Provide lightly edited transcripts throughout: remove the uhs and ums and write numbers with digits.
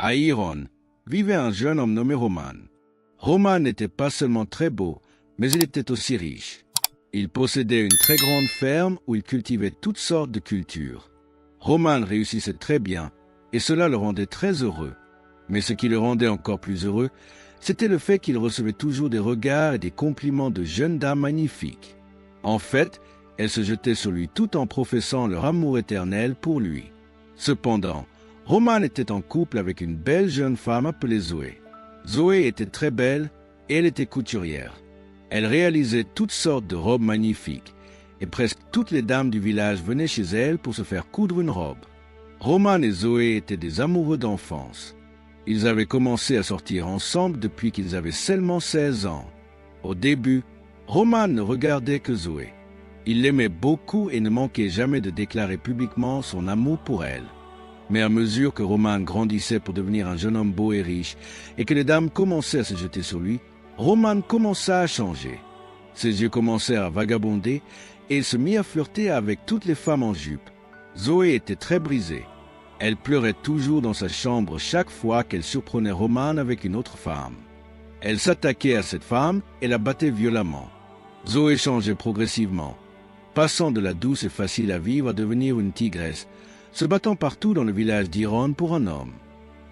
À Iron vivait un jeune homme nommé Roman. Roman n'était pas seulement très beau, mais il était aussi riche. Il possédait une très grande ferme où il cultivait toutes sortes de cultures. Roman réussissait très bien, et cela le rendait très heureux. Mais ce qui le rendait encore plus heureux, c'était le fait qu'il recevait toujours des regards et des compliments de jeunes dames magnifiques. En fait, elles se jetaient sur lui tout en professant leur amour éternel pour lui. Cependant, Roman était en couple avec une belle jeune femme appelée Zoé. Zoé était très belle et elle était couturière. Elle réalisait toutes sortes de robes magnifiques et presque toutes les dames du village venaient chez elle pour se faire coudre une robe. Roman et Zoé étaient des amoureux d'enfance. Ils avaient commencé à sortir ensemble depuis qu'ils avaient seulement 16 ans. Au début, Roman ne regardait que Zoé. Il l'aimait beaucoup et ne manquait jamais de déclarer publiquement son amour pour elle. Mais à mesure que Roman grandissait pour devenir un jeune homme beau et riche, et que les dames commençaient à se jeter sur lui, Roman commença à changer. Ses yeux commencèrent à vagabonder, et il se mit à flirter avec toutes les femmes en jupe. Zoé était très brisée. Elle pleurait toujours dans sa chambre chaque fois qu'elle surprenait Roman avec une autre femme. Elle s'attaquait à cette femme et la battait violemment. Zoé changeait progressivement, passant de la douce et facile à vivre à devenir une tigresse, se battant partout dans le village d'Iron pour un homme.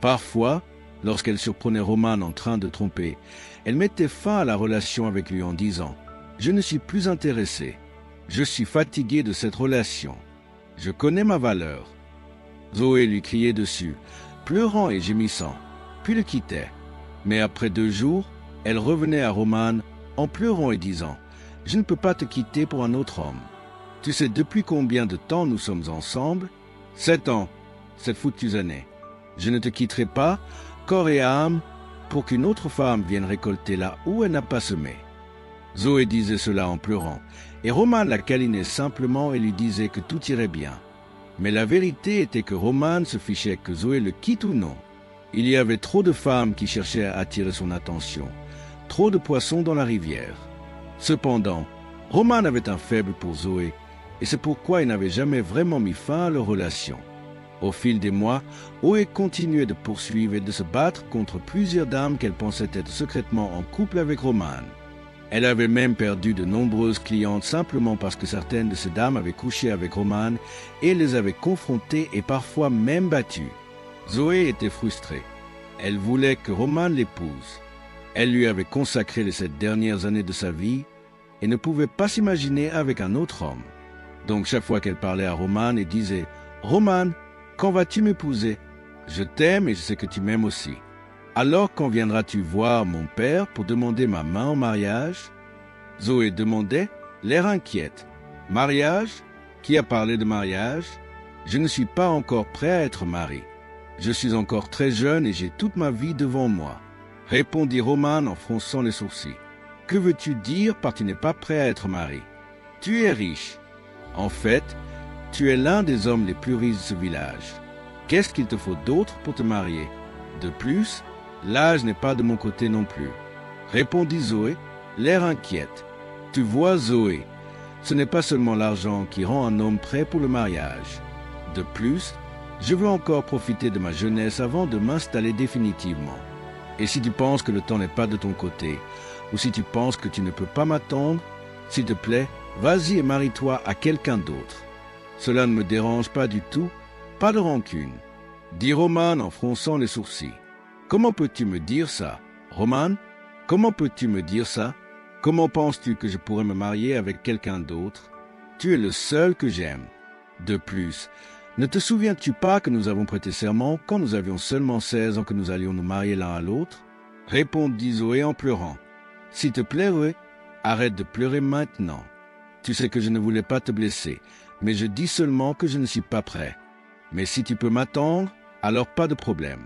Parfois, lorsqu'elle surprenait Roman en train de tromper, elle mettait fin à la relation avec lui en disant « Je ne suis plus intéressée. Je suis fatiguée de cette relation. Je connais ma valeur. » Zoé lui criait dessus, pleurant et gémissant, puis le quittait. Mais après 2 jours, elle revenait à Roman en pleurant et disant « Je ne peux pas te quitter pour un autre homme. Tu sais depuis combien de temps nous sommes ensemble ? 7 ans, cette foutue année. Je ne te quitterai pas, corps et âme, pour qu'une autre femme vienne récolter là où elle n'a pas semé. » Zoé disait cela en pleurant, et Roman la câlinait simplement et lui disait que tout irait bien. Mais la vérité était que Roman se fichait que Zoé le quitte ou non. Il y avait trop de femmes qui cherchaient à attirer son attention, trop de poissons dans la rivière. Cependant, Roman avait un faible pour Zoé, et c'est pourquoi il n'avait jamais vraiment mis fin à leur relation. Au fil des mois, Zoé continuait de poursuivre et de se battre contre plusieurs dames qu'elle pensait être secrètement en couple avec Roman. Elle avait même perdu de nombreuses clientes simplement parce que certaines de ces dames avaient couché avec Roman et les avaient confrontées et parfois même battues. Zoé était frustrée. Elle voulait que Roman l'épouse. Elle lui avait consacré les 7 dernières années de sa vie et ne pouvait pas s'imaginer avec un autre homme. Donc chaque fois qu'elle parlait à Roman et disait « Roman, quand vas-tu m'épouser ? Je t'aime et je sais que tu m'aimes aussi. Alors quand viendras-tu voir mon père pour demander ma main en mariage ?» Zoé demandait, l'air inquiète. « Mariage ? Qui a parlé de mariage ? Je ne suis pas encore prêt à être marié. Je suis encore très jeune et j'ai toute ma vie devant moi. » Répondit Roman en fronçant les sourcils. « Que veux-tu dire par tu n'es pas prêt à être marié ? Tu es riche. En fait, tu es l'un des hommes les plus riches de ce village. Qu'est-ce qu'il te faut d'autre pour te marier ? De plus, l'âge n'est pas de mon côté non plus. » Répondit Zoé, l'air inquiète. « Tu vois, Zoé, ce n'est pas seulement l'argent qui rend un homme prêt pour le mariage. De plus, je veux encore profiter de ma jeunesse avant de m'installer définitivement. Et si tu penses que le temps n'est pas de ton côté, ou si tu penses que tu ne peux pas m'attendre, s'il te plaît, vas-y et marie-toi à quelqu'un d'autre. Cela ne me dérange pas du tout, pas de rancune. » Dit Roman en fronçant les sourcils. « Comment peux-tu me dire ça, Roman ? Comment peux-tu me dire ça ? Comment penses-tu que je pourrais me marier avec quelqu'un d'autre ? Tu es le seul que j'aime. De plus, ne te souviens-tu pas que nous avons prêté serment quand nous avions seulement 16 ans que nous allions nous marier l'un à l'autre ? » Répondit Zoé en pleurant. « S'il te plaît, Zoé, arrête de pleurer maintenant. Tu sais que je ne voulais pas te blesser, mais je dis seulement que je ne suis pas prêt. Mais si tu peux m'attendre, alors pas de problème.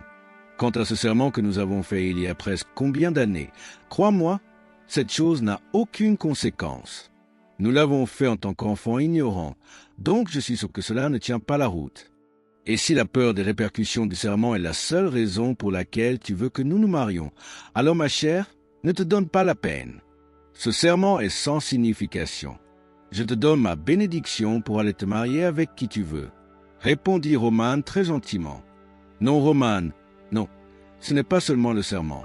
Quant à ce serment que nous avons fait il y a presque combien d'années, crois-moi, cette chose n'a aucune conséquence. Nous l'avons fait en tant qu'enfants ignorants, donc je suis sûr que cela ne tient pas la route. Et si la peur des répercussions du serment est la seule raison pour laquelle tu veux que nous nous marions, alors ma chère, ne te donne pas la peine. Ce serment est sans signification. Je te donne ma bénédiction pour aller te marier avec qui tu veux. » Répondit Roman très gentiment. « Non, Roman, Non, ce n'est pas seulement le serment.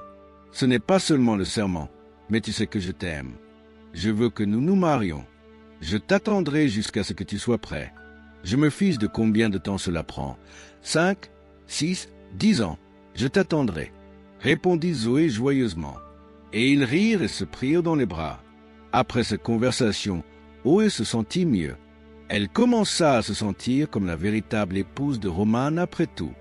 Ce n'est pas seulement le serment, mais tu sais que je t'aime. Je veux que nous nous marions. Je t'attendrai jusqu'à ce que tu sois prêt. Je me fiche de combien de temps cela prend. 5, 6, 10 ans. Je t'attendrai, répondit Zoé joyeusement. Et ils rirent et se prirent dans les bras. Après cette conversation, Zoé se sentit mieux. Elle commença à se sentir comme la véritable épouse de Roman après tout.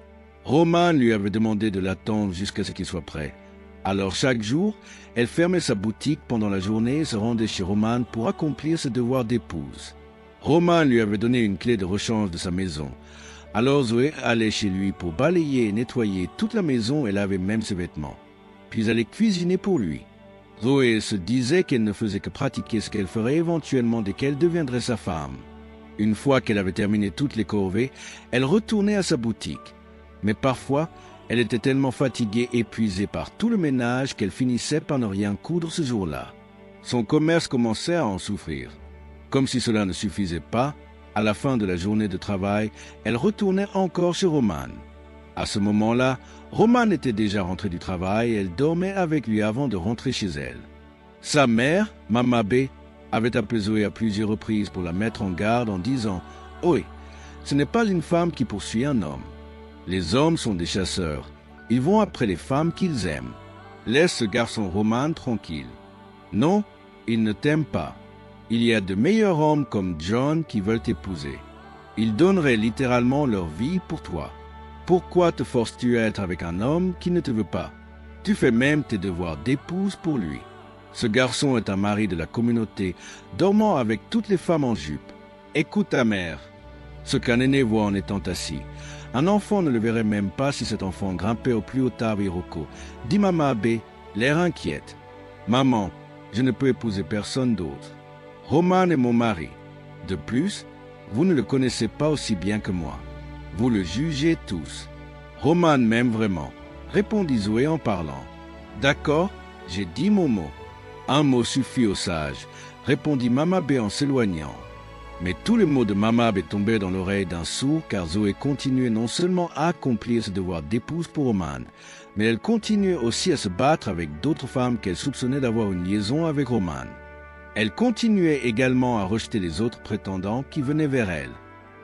Roman lui avait demandé de l'attendre jusqu'à ce qu'il soit prêt. Alors chaque jour, elle fermait sa boutique pendant la journée et se rendait chez Roman pour accomplir ses devoirs d'épouse. Roman lui avait donné une clé de rechange de sa maison. Alors Zoé allait chez lui pour balayer et nettoyer toute la maison et laver même ses vêtements. Puis allait cuisiner pour lui. Zoé se disait qu'elle ne faisait que pratiquer ce qu'elle ferait éventuellement dès qu'elle deviendrait sa femme. Une fois qu'elle avait terminé toutes les corvées, elle retournait à sa boutique. Mais parfois, elle était tellement fatiguée et épuisée par tout le ménage qu'elle finissait par ne rien coudre ce jour-là. Son commerce commençait à en souffrir. Comme si cela ne suffisait pas, à la fin de la journée de travail, elle retournait encore chez Roman. À ce moment-là, Roman était déjà rentré du travail et elle dormait avec lui avant de rentrer chez elle. Sa mère, Mama B, avait appelé Zoé à plusieurs reprises pour la mettre en garde en disant « Oui, ce n'est pas une femme qui poursuit un homme. Les hommes sont des chasseurs. Ils vont après les femmes qu'ils aiment. Laisse ce garçon Roman tranquille. Non, il ne t'aime pas. Il y a de meilleurs hommes comme John qui veulent t'épouser. Ils donneraient littéralement leur vie pour toi. Pourquoi te forces-tu à être avec un homme qui ne te veut pas? Tu fais même tes devoirs d'épouse pour lui. Ce garçon est un mari de la communauté, dormant avec toutes les femmes en jupe. Écoute ta mère. Ce qu'un aîné voit en étant assis. Un enfant ne le verrait même pas si cet enfant grimpait au plus haut arbre Iroko, dit Mama B, l'air inquiète. Maman, je ne peux épouser personne d'autre. Roman est mon mari. De plus, vous ne le connaissez pas aussi bien que moi. Vous le jugez tous. Roman m'aime vraiment, répondit Zoé en parlant. D'accord, j'ai dit mon mot. Un mot suffit au sage, répondit Mama B en s'éloignant. Mais tous les mots de Mama B tombaient dans l'oreille d'un sourd car Zoé continuait non seulement à accomplir ses devoirs d'épouse pour Roman, mais elle continuait aussi à se battre avec d'autres femmes qu'elle soupçonnait d'avoir une liaison avec Roman. Elle continuait également à rejeter les autres prétendants qui venaient vers elle.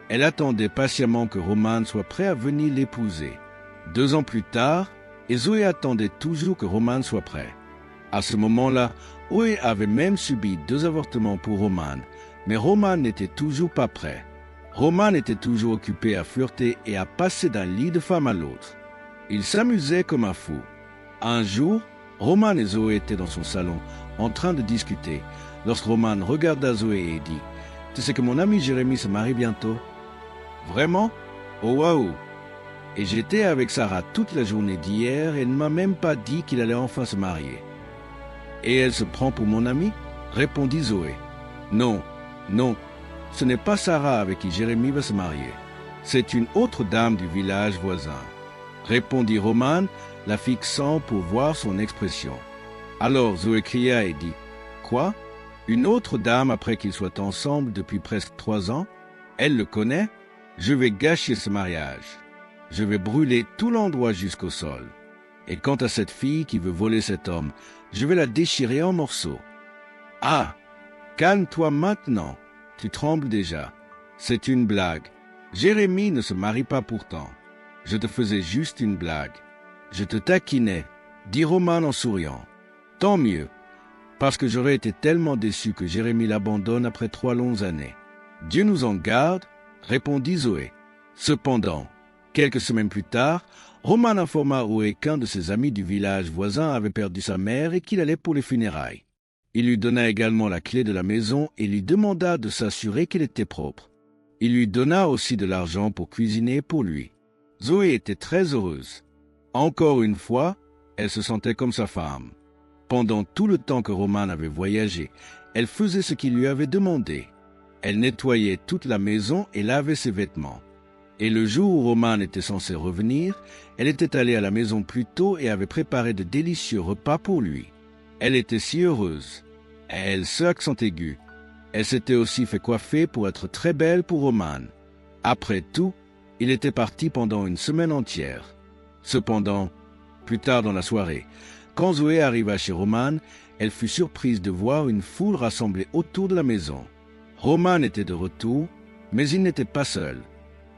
Elle attendait patiemment que Roman soit prêt à venir l'épouser. 2 ans plus tard, et Zoé attendait toujours que Roman soit prêt. À ce moment-là, Zoé avait même subi 2 avortements pour Roman, mais Roman n'était toujours pas prêt. Roman était toujours occupé à flirter et à passer d'un lit de femme à l'autre. Il s'amusait comme un fou. Un jour, Roman et Zoé étaient dans son salon, en train de discuter, lorsque Roman regarda Zoé et dit « Tu sais que mon ami Jérémy se marie bientôt ?»« Vraiment? Oh waouh! Et j'étais avec Sarah toute la journée d'hier et elle ne m'a même pas dit qu'il allait enfin se marier. »« Et elle se prend pour mon ami ?» répondit Zoé. « Non, non, ce n'est pas Sarah avec qui Jérémy va se marier. C'est une autre dame du village voisin. » répondit Roman, la fixant pour voir son expression. Alors Zoé cria et dit « Quoi? Une autre dame après qu'ils soient ensemble depuis presque 3 ans? Elle le connaît? Je vais gâcher ce mariage. Je vais brûler tout l'endroit jusqu'au sol. Et quant à cette fille qui veut voler cet homme, je vais la déchirer en morceaux. Ah! Calme-toi maintenant. Tu trembles déjà. C'est une blague. Jérémy ne se marie pas pourtant. Je te faisais juste une blague. Je te taquinais, dit Roman en souriant. Tant mieux, parce que j'aurais été tellement déçu que Jérémy l'abandonne après 3 longues années. Dieu nous en garde, répondit Zoé. Cependant, quelques semaines plus tard, Roman informa Zoé qu'un de ses amis du village voisin avait perdu sa mère et qu'il allait pour les funérailles. Il lui donna également la clé de la maison et lui demanda de s'assurer qu'elle était propre. Il lui donna aussi de l'argent pour cuisiner pour lui. Zoé était très heureuse. Encore une fois, elle se sentait comme sa femme. Pendant tout le temps que Roman avait voyagé, elle faisait ce qu'il lui avait demandé. Elle nettoyait toute la maison et lavait ses vêtements. Et le jour où Roman était censé revenir, elle était allée à la maison plus tôt et avait préparé de délicieux repas pour lui. Elle était si heureuse. Elle, ce accent aigu. Elle s'était aussi fait coiffer pour être très belle pour Roman. Après tout, il était parti pendant une semaine entière. Cependant, plus tard dans la soirée, quand Zoé arriva chez Roman, elle fut surprise de voir une foule rassemblée autour de la maison. Roman était de retour, mais il n'était pas seul.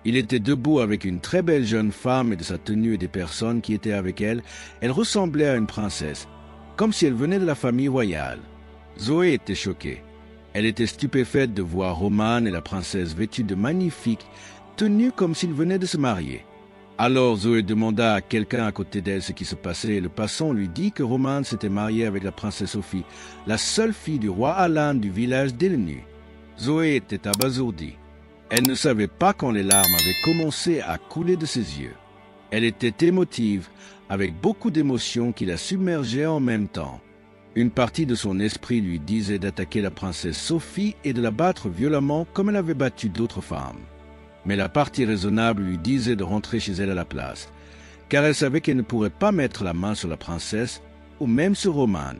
Il était debout avec une très belle jeune femme et de sa tenue et des personnes qui étaient avec elle, elle ressemblait à une princesse, comme si elle venait de la famille royale. Zoé était choquée. Elle était stupéfaite de voir Roman et la princesse vêtus de magnifiques tenues comme s'ils venaient de se marier. Alors Zoé demanda à quelqu'un à côté d'elle ce qui se passait et le passant lui dit que Roman s'était marié avec la princesse Sophie, la seule fille du roi Alan du village d'Elnu. Zoé était abasourdie. Elle ne savait pas quand les larmes avaient commencé à couler de ses yeux. Elle était émotive, avec beaucoup d'émotions qui la submergeaient en même temps. Une partie de son esprit lui disait d'attaquer la princesse Sophie et de la battre violemment comme elle avait battu d'autres femmes. Mais la partie raisonnable lui disait de rentrer chez elle à la place, car elle savait qu'elle ne pourrait pas mettre la main sur la princesse ou même sur Roman.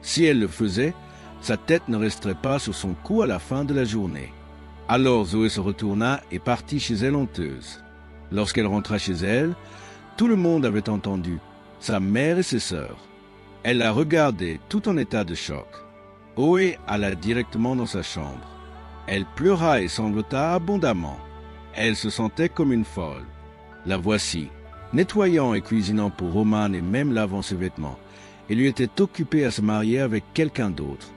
Si elle le faisait, sa tête ne resterait pas sur son cou à la fin de la journée. Alors Zoé se retourna et partit chez elle honteuse. Lorsqu'elle rentra chez elle, tout le monde avait entendu, sa mère et ses sœurs. Elle la regardait tout en état de choc. Zoé alla directement dans sa chambre. Elle pleura et sanglota abondamment. Elle se sentait comme une folle. La voici, nettoyant et cuisinant pour Roman et même lavant ses vêtements. Elle lui était occupée à se marier avec quelqu'un d'autre.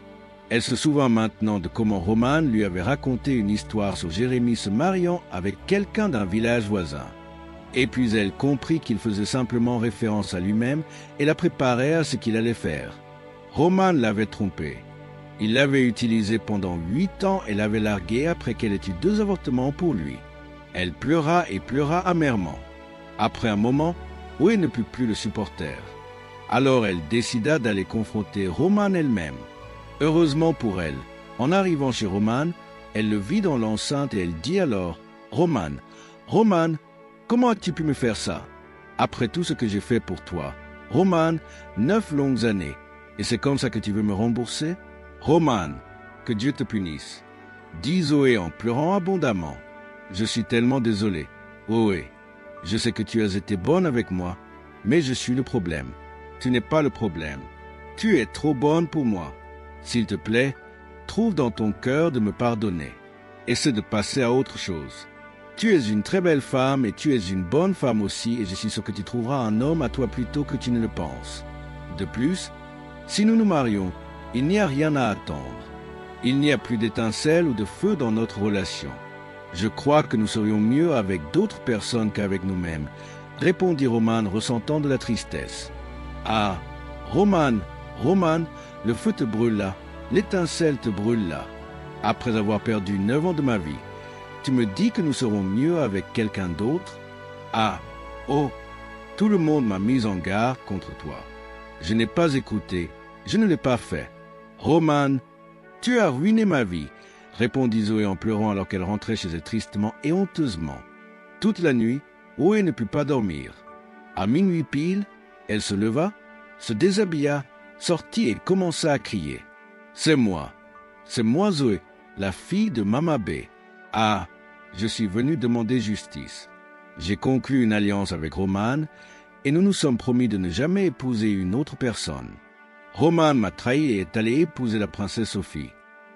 Elle se souvint maintenant de comment Roman lui avait raconté une histoire sur Jérémie se mariant avec quelqu'un d'un village voisin. Et puis elle comprit qu'il faisait simplement référence à lui-même et la préparait à ce qu'il allait faire. Roman l'avait trompée. Il l'avait utilisée pendant 8 ans et l'avait larguée après qu'elle ait eu 2 avortements pour lui. Elle pleura et pleura amèrement. Après un moment, Zoé ne put plus le supporter. Alors elle décida d'aller confronter Roman elle-même. Heureusement pour elle, en arrivant chez Roman, elle le vit dans l'enceinte et elle dit alors « Roman, Roman, comment as-tu pu me faire ça? Après tout ce que j'ai fait pour toi. Roman, 9 longues années. Et c'est comme ça que tu veux me rembourser? Roman, que Dieu te punisse. » Dit Zoé en pleurant abondamment. « Je suis tellement désolé. Zoé, je sais que tu as été bonne avec moi, mais je suis le problème. Tu n'es pas le problème. Tu es trop bonne pour moi. S'il te plaît, trouve dans ton cœur de me pardonner. Essaie de passer à autre chose. Tu es une très belle femme et tu es une bonne femme aussi et je suis sûr que tu trouveras un homme à toi plus tôt que tu ne le penses. De plus, si nous nous marions, il n'y a rien à attendre. Il n'y a plus d'étincelles ou de feu dans notre relation. Je crois que nous serions mieux avec d'autres personnes qu'avec nous-mêmes, répondit Roman ressentant de la tristesse. Ah, Roman, Roman, le feu te brûle là, l'étincelle te brûle là. Après avoir perdu 9 ans de ma vie, tu me dis que nous serons mieux avec quelqu'un d'autre? Ah, oh, tout le monde m'a mis en garde contre toi. Je n'ai pas écouté, je ne l'ai pas fait. Roman, tu as ruiné ma vie, répondit Zoé en pleurant alors qu'elle rentrait chez elle tristement et honteusement. Toute la nuit, Zoé ne put pas dormir. À minuit pile, elle se leva, se déshabilla, sortit et commença à crier. « C'est moi Zoé, la fille de Mama B. Ah, je suis venu demander justice. J'ai conclu une alliance avec Roman et nous nous sommes promis de ne jamais épouser une autre personne. Roman m'a trahi et est allé épouser la princesse Sophie.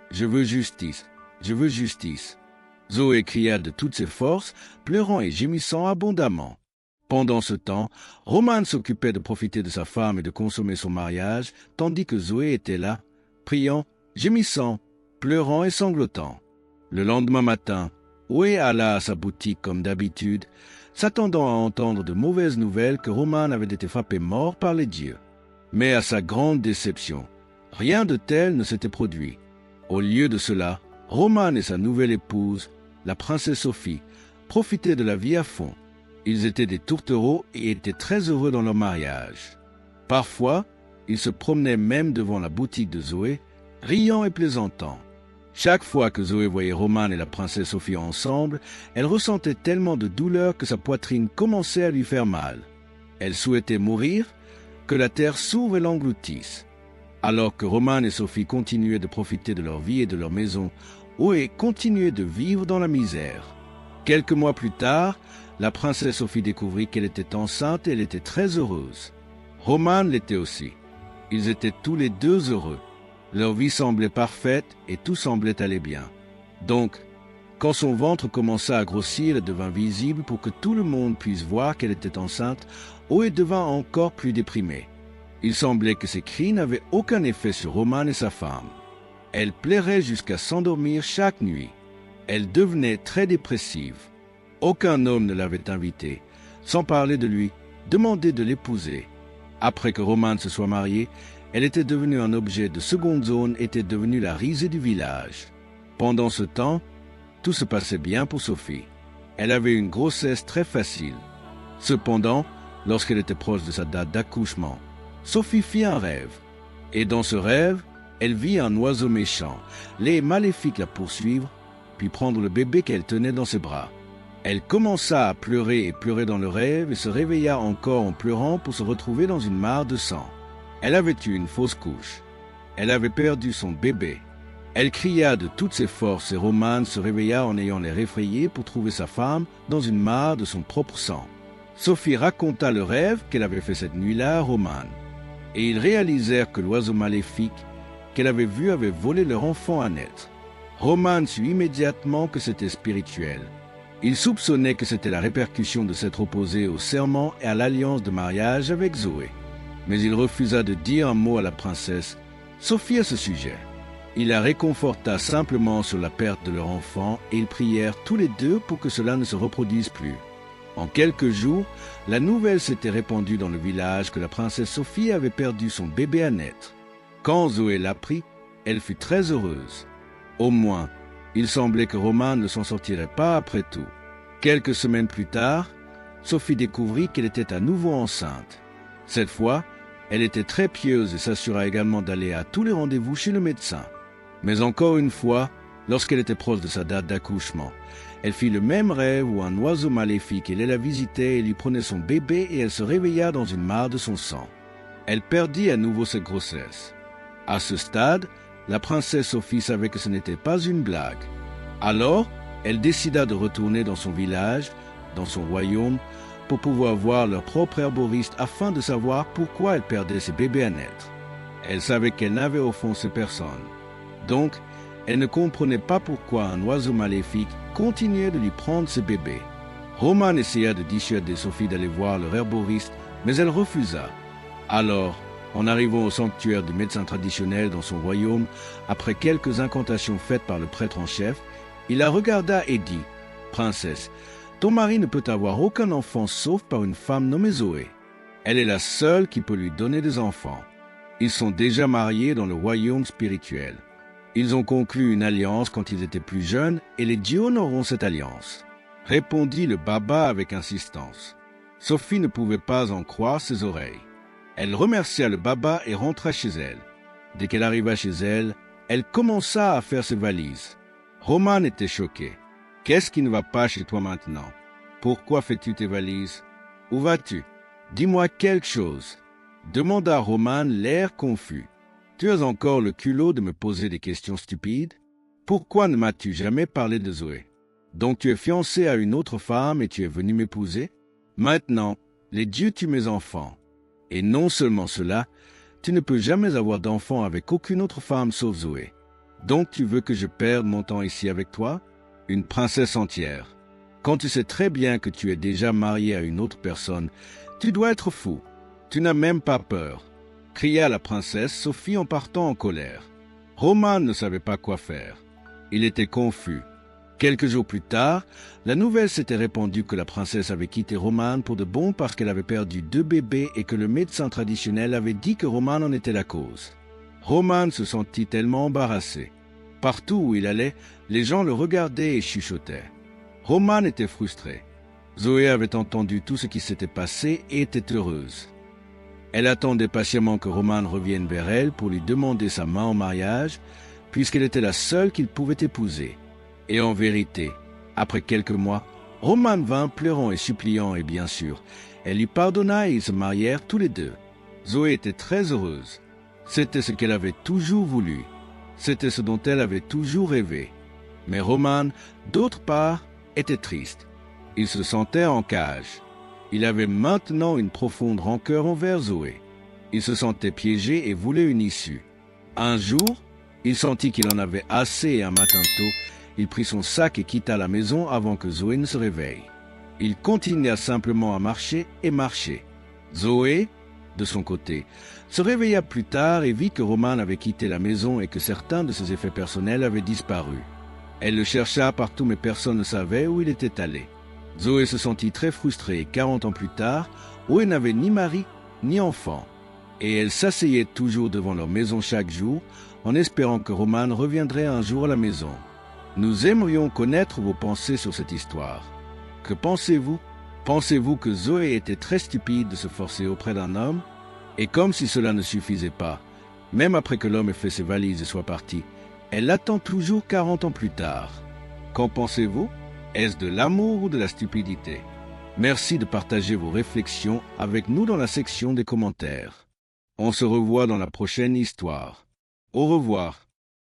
Je veux justice, je veux justice. » Zoé cria de toutes ses forces, pleurant et gémissant abondamment. Pendant ce temps, Roman s'occupait de profiter de sa femme et de consommer son mariage, tandis que Zoé était là, priant, gémissant, pleurant et sanglotant. Le lendemain matin, Zoé alla à sa boutique comme d'habitude, s'attendant à entendre de mauvaises nouvelles que Roman avait été frappé mort par les dieux. Mais à sa grande déception, rien de tel ne s'était produit. Au lieu de cela, Roman et sa nouvelle épouse, la princesse Sophie, profitaient de la vie à fond. Ils étaient des tourtereaux et étaient très heureux dans leur mariage. Parfois, ils se promenaient même devant la boutique de Zoé, riant et plaisantant. Chaque fois que Zoé voyait Roman et la princesse Sophie ensemble, elle ressentait tellement de douleur que sa poitrine commençait à lui faire mal. Elle souhaitait mourir, que la terre s'ouvre et l'engloutisse. Alors que Roman et Sophie continuaient de profiter de leur vie et de leur maison, Zoé continuait de vivre dans la misère. Quelques mois plus tard, la princesse Sophie découvrit qu'elle était enceinte et elle était très heureuse. Roman l'était aussi. Ils étaient tous les deux heureux. Leur vie semblait parfaite et tout semblait aller bien. Donc, quand son ventre commença à grossir et devint visible pour que tout le monde puisse voir qu'elle était enceinte, Zoé devint encore plus déprimée. Il semblait que ses cris n'avaient aucun effet sur Roman et sa femme. Elle plairait jusqu'à s'endormir chaque nuit. Elle devenait très dépressive. Aucun homme ne l'avait invitée, sans parler de lui, demander de l'épouser. Après que Roman se soit marié, elle était devenue un objet de seconde zone et était devenue la risée du village. Pendant ce temps, tout se passait bien pour Sophie. Elle avait une grossesse très facile. Cependant, lorsqu'elle était proche de sa date d'accouchement, Sophie fit un rêve. Et dans ce rêve, elle vit un oiseau méchant, laid maléfique la poursuivre, puis prendre le bébé qu'elle tenait dans ses bras. Elle commença à pleurer et pleurer dans le rêve et se réveilla encore en pleurant pour se retrouver dans une mare de sang. Elle avait eu une fausse couche. Elle avait perdu son bébé. Elle cria de toutes ses forces et Roman se réveilla en ayant l'air effrayé pour trouver sa femme dans une mare de son propre sang. Sophie raconta le rêve qu'elle avait fait cette nuit-là à Roman. Et ils réalisèrent que l'oiseau maléfique qu'elle avait vu avait volé leur enfant à naître. Roman sut immédiatement que c'était spirituel. Il soupçonnait que c'était la répercussion de s'être opposé au serment et à l'alliance de mariage avec Zoé. Mais il refusa de dire un mot à la princesse Sophie à ce sujet. Il la réconforta simplement sur la perte de leur enfant et ils prièrent tous les deux pour que cela ne se reproduise plus. En quelques jours, la nouvelle s'était répandue dans le village que la princesse Sophie avait perdu son bébé à naître. Quand Zoé l'apprit, elle fut très heureuse. Au moins, il semblait que Roman ne s'en sortirait pas après tout. Quelques semaines plus tard, Sophie découvrit qu'elle était à nouveau enceinte. Cette fois, elle était très pieuse et s'assura également d'aller à tous les rendez-vous chez le médecin. Mais encore une fois, lorsqu'elle était proche de sa date d'accouchement, elle fit le même rêve où un oiseau maléfique allait la visiter et lui prenait son bébé et elle se réveilla dans une mare de son sang. Elle perdit à nouveau cette grossesse. À ce stade, la princesse Sophie savait que ce n'était pas une blague. Alors, elle décida de retourner dans son village, dans son royaume, pour pouvoir voir leur propre herboriste afin de savoir pourquoi elle perdait ses bébés à naître. Elle savait qu'elle n'avait offensé personne. Donc, elle ne comprenait pas pourquoi un oiseau maléfique continuait de lui prendre ses bébés. Roman essaya de dissuader Sophie d'aller voir leur herboriste, mais elle refusa. Alors, en arrivant au sanctuaire du médecin traditionnel dans son royaume, après quelques incantations faites par le prêtre en chef, il la regarda et dit « Princesse, ton mari ne peut avoir aucun enfant sauf par une femme nommée Zoé. Elle est la seule qui peut lui donner des enfants. Ils sont déjà mariés dans le royaume spirituel. Ils ont conclu une alliance quand ils étaient plus jeunes et les dieux honoreront cette alliance. » Répondit le baba avec insistance. Sophie ne pouvait pas en croire ses oreilles. Elle remercia le baba et rentra chez elle. Dès qu'elle arriva chez elle, elle commença à faire ses valises. Roman était choqué. « Qu'est-ce qui ne va pas chez toi maintenant? Pourquoi fais-tu tes valises? Où vas-tu? Dis-moi quelque chose. » demanda Roman, l'air confus. « Tu as encore le culot de me poser des questions stupides? Pourquoi ne m'as-tu jamais parlé de Zoé? Donc tu es fiancé à une autre femme et tu es venu m'épouser? Maintenant, les dieux tuent mes enfants. Et non seulement cela, tu ne peux jamais avoir d'enfant avec aucune autre femme sauf Zoé. Donc tu veux que je perde mon temps ici avec toi? Une princesse entière. Quand tu sais très bien que tu es déjà marié à une autre personne, tu dois être fou. Tu n'as même pas peur. » cria la princesse Sophie en partant en colère. Roman ne savait pas quoi faire. Il était confus. Quelques jours plus tard, la nouvelle s'était répandue que la princesse avait quitté Roman pour de bon parce qu'elle avait perdu 2 bébés et que le médecin traditionnel avait dit que Roman en était la cause. Roman se sentit tellement embarrassé. Partout où il allait, les gens le regardaient et chuchotaient. Roman était frustré. Zoé avait entendu tout ce qui s'était passé et était heureuse. Elle attendait patiemment que Roman revienne vers elle pour lui demander sa main en mariage, puisqu'elle était la seule qu'il pouvait épouser. Et en vérité, après quelques mois, Roman vint pleurant et suppliant et bien sûr, elle lui pardonna et ils se marièrent tous les deux. Zoé était très heureuse. C'était ce qu'elle avait toujours voulu. C'était ce dont elle avait toujours rêvé. Mais Roman, d'autre part, était triste. Il se sentait en cage. Il avait maintenant une profonde rancœur envers Zoé. Il se sentait piégé et voulait une issue. Un jour, il sentit qu'il en avait assez et un matin tôt, il prit son sac et quitta la maison avant que Zoé ne se réveille. Il continua simplement à marcher et marcher. Zoé, de son côté, se réveilla plus tard et vit que Roman avait quitté la maison et que certains de ses effets personnels avaient disparu. Elle le chercha partout mais personne ne savait où il était allé. Zoé se sentit très frustrée et 40 ans plus tard, Zoé n'avait ni mari ni enfant. Et elle s'asseyait toujours devant leur maison chaque jour en espérant que Roman reviendrait un jour à la maison. Nous aimerions connaître vos pensées sur cette histoire. Que pensez-vous? Pensez-vous que Zoé était très stupide de se forcer auprès d'un homme? Et comme si cela ne suffisait pas, même après que l'homme ait fait ses valises et soit parti, elle l'attend toujours 40 ans plus tard. Qu'en pensez-vous? Est-ce de l'amour ou de la stupidité? Merci de partager vos réflexions avec nous dans la section des commentaires. On se revoit dans la prochaine histoire. Au revoir.